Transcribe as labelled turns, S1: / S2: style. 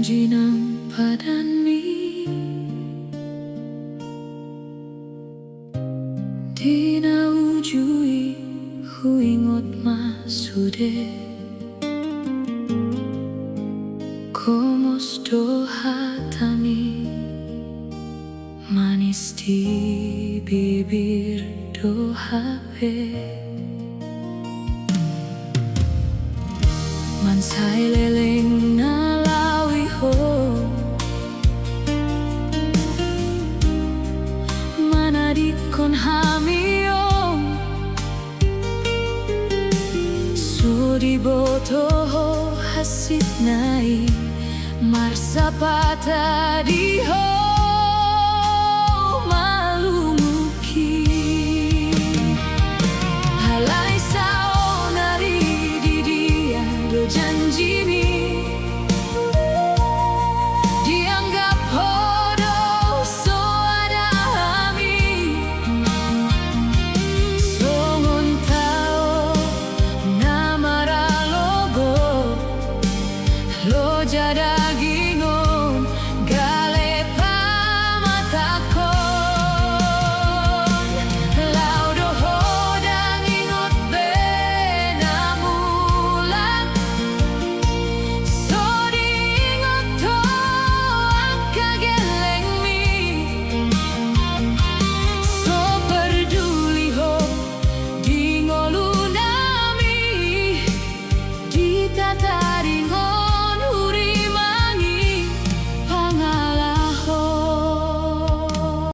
S1: janji ng padani di naujui huingot masude komos dohatani manis di bibir dohape mansay leleng na lawi ho manadik kon hamiyong sudi boto ho hasit nai marsapata di ho